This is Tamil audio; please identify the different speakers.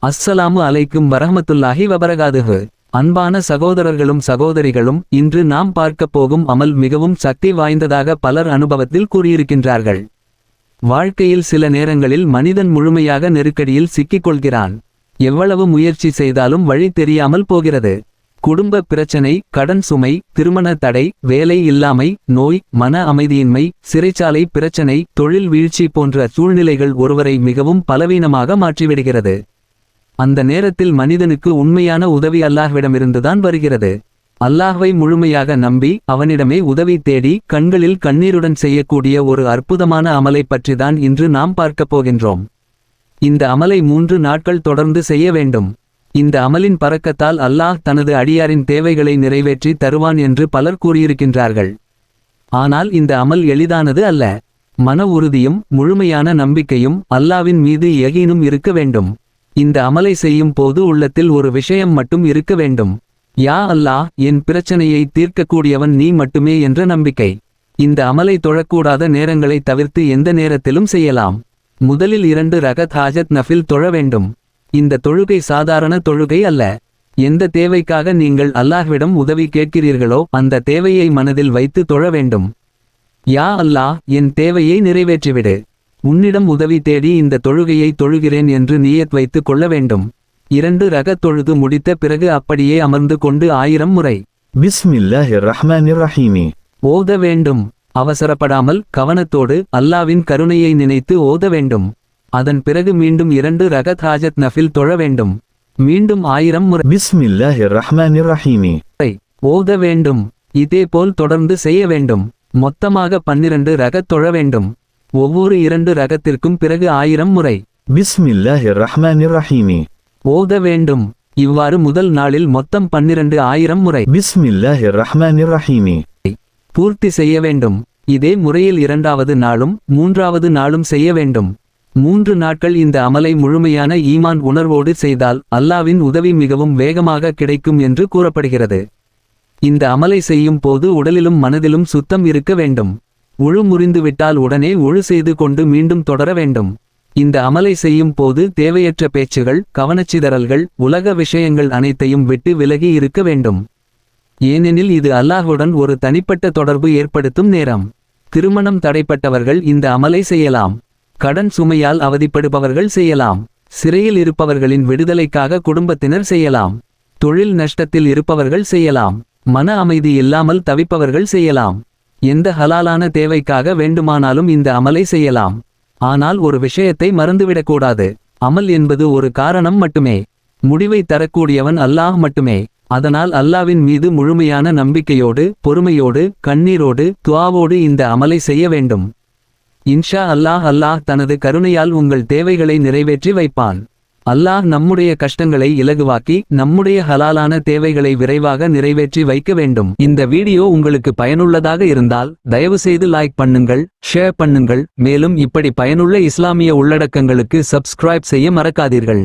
Speaker 1: அஸ்ஸலாமு அலைக்கும் வரஹ்மத்துல்லாஹி வபரகாதுஹு. அன்பான சகோதரர்களும் சகோதரிகளும், இன்று நாம் பார்க்கப் போகும் அமல் மிகவும் சக்தி வாய்ந்ததாக பலர் அனுபவத்தில் கூறியிருக்கின்றார்கள். வாழ்க்கையில் சில நேரங்களில் மனிதன் முழுமையாக நெருக்கடியில் சிக்கிக்கொள்கிறான். எவ்வளவு முயற்சி செய்தாலும் வழி தெரியாமல் போகிறது. குடும்ப பிரச்சனை, கடன் சுமை, திருமண தடை, வேலை இல்லாமை, நோய், மன அமைதியின்மை, சிறைச்சாலை பிரச்சனை, தொழில் வீழ்ச்சி போன்ற சூழ்நிலைகள் ஒருவரை மிகவும் பலவீனமாக மாற்றிவிடுகிறது. அந்த நேரத்தில் மனிதனுக்கு உண்மையான உதவி அல்லாஹ்விடமிருந்துதான் வருகிறது. அல்லாஹ்வை முழுமையாக நம்பி அவனிடமே உதவி தேடி கண்களில் கண்ணீருடன் செய்யக்கூடிய ஒரு அற்புதமான அமலை பற்றிதான் இன்று நாம் பார்க்கப் போகின்றோம். இந்த அமலை 3 நாட்கள் தொடர்ந்து செய்ய வேண்டும். இந்த அமலின் பரக்கத்தால் அல்லாஹ் தனது அடியாரின் தேவைகளை நிறைவேற்றி தருவான் என்று பலர் கூறியிருக்கின்றார்கள். ஆனால் இந்த அமல் எளிதானது அல்ல. மன உறுதியும் முழுமையான நம்பிக்கையும் அல்லாஹ்வின் மீது யகீனும் இருக்க வேண்டும். இந்த அமலை செய்யும் போது உள்ளத்தில் ஒரு விஷயம் மட்டும் இருக்க வேண்டும். யா அல்லாஹ், என் பிரச்சனையை தீர்க்கக்கூடியவன் நீ மட்டுமே என்ற நம்பிக்கை. இந்த அமலை தொழக்கூடாத நேரங்களை தவிர்த்து எந்த நேரத்திலும் செய்யலாம். முதலில் 2 ரகத் ஹாஜத் நஃபில் தொழ வேண்டும். இந்த தொழுகை சாதாரண தொழுகை அல்ல. எந்த தேவைக்காக நீங்கள் அல்லாஹ்விடம் உதவி கேட்கிறீர்களோ அந்த தேவையை மனதில் வைத்து தொழ வேண்டும். யா அல்லாஹ், என் தேவையை நிறைவேற்றிவிடு. உன்னிடம் உதவி தேடி இந்த தொழுகையை தொழுகிறேன் என்று நியத் வைத்து கொள்ள வேண்டும். 2 ரகத் தொழுது முடித்த பிறகு அப்படியே அமர்ந்து கொண்டு 1000 முறை
Speaker 2: பிஸ்மில்லாஹிர் ரஹ்மானிர் ரஹீம்
Speaker 1: ஓத வேண்டும். அவசரப்படாமல் கவனத்தோடு அல்லாஹ்வின் கருணையை நினைத்து ஓத வேண்டும். அதன் பிறகு மீண்டும் 2 ரகத் ஹாஜத் நஃபில் தொழ வேண்டும். மீண்டும் 1000 முறை
Speaker 2: பிஸ்மில்லாஹிர் ரஹ்மானிர் ரஹீம்
Speaker 1: ஓத வேண்டும். இதேபோல் தொடர்ந்து செய்ய வேண்டும். மொத்தமாக 12 ரகத் தொழ வேண்டும். ஒவ்வொரு 2 ரகத்திற்கும் பிறகு 1000 முறை
Speaker 2: பிஸ்மில்லாஹிர் ரஹ்மானிர் ரஹீம்
Speaker 1: ஓத வேண்டும். இவ்வாறு முதல் நாளில் மொத்தம் 12,000 முறை
Speaker 2: பிஸ்மில்லாஹிர் ரஹ்மானிர் ரஹீம்
Speaker 1: பூர்த்தி செய்ய வேண்டும். இதே முறையில் 2வது நாளும் 3வது நாளும் செய்ய வேண்டும். 3 நாட்கள் இந்த அமலை முழுமையான ஈமான் உணர்வோடு செய்தால் அல்லாஹ்வின் உதவி மிகவும் வேகமாக கிடைக்கும் என்று கூறப்படுகிறது. இந்த அமலை செய்யும் போது உடலிலும் மனதிலும் சுத்தம் இருக்க வேண்டும். உழு முறிந்துவிட்டால் உடனே உழு செய்து கொண்டு மீண்டும் தொடர வேண்டும். இந்த அமலை செய்யும் போது தேவையற்ற பேச்சுகள், கவனச்சிதறல்கள், உலக விஷயங்கள் அனைத்தையும் விட்டு விலகி இருக்க வேண்டும். ஏனெனில் இது அல்லாஹ்வுடன் ஒரு தனிப்பட்ட தொடர்பு ஏற்படுத்தும் நேரம். திருமணம் தடைப்பட்டவர்கள் இந்த அமலை செய்யலாம். கடன் சுமையால் அவதிப்படுபவர்கள் செய்யலாம். சிறையில் இருப்பவர்களின் விடுதலைக்காக குடும்பத்தினர் செய்யலாம். தொழில் நஷ்டத்தில் இருப்பவர்கள் செய்யலாம். மன அமைதி இல்லாமல் தவிப்பவர்கள் செய்யலாம். எந்த ஹலாலான தேவைக்காக வேண்டுமானாலும் இந்த அமலை செய்யலாம். ஆனால் ஒரு விஷயத்தை மறந்துவிடக்கூடாது. அமல் என்பது ஒரு காரணம் மட்டுமே. முடிவை தரக்கூடியவன் அல்லாஹ் மட்டுமே. அதனால் அல்லாஹ்வின் மீது முழுமையான நம்பிக்கையோடு, பொறுமையோடு, கண்ணீரோடு, துஆவோடு இந்த அமலை செய்ய வேண்டும். இன்ஷா அல்லாஹ், அல்லாஹ் தனது கருணையால் உங்கள் தேவைகளை நிறைவேற்றி வைப்பான். அல்லாஹ் நம்முடைய கஷ்டங்களை இலகுவாக்கி நம்முடைய ஹலாலான தேவைகளை விரைவாக நிறைவேற்றி வைக்க வேண்டும். இந்த வீடியோ உங்களுக்கு பயனுள்ளதாக இருந்தால் தயவுசெய்து லைக் பண்ணுங்கள், ஷேர் பண்ணுங்கள். மேலும் இப்படி பயனுள்ள இஸ்லாமிய உள்ளடக்கங்களுக்கு சப்ஸ்கிரைப் செய்ய மறக்காதீர்கள்.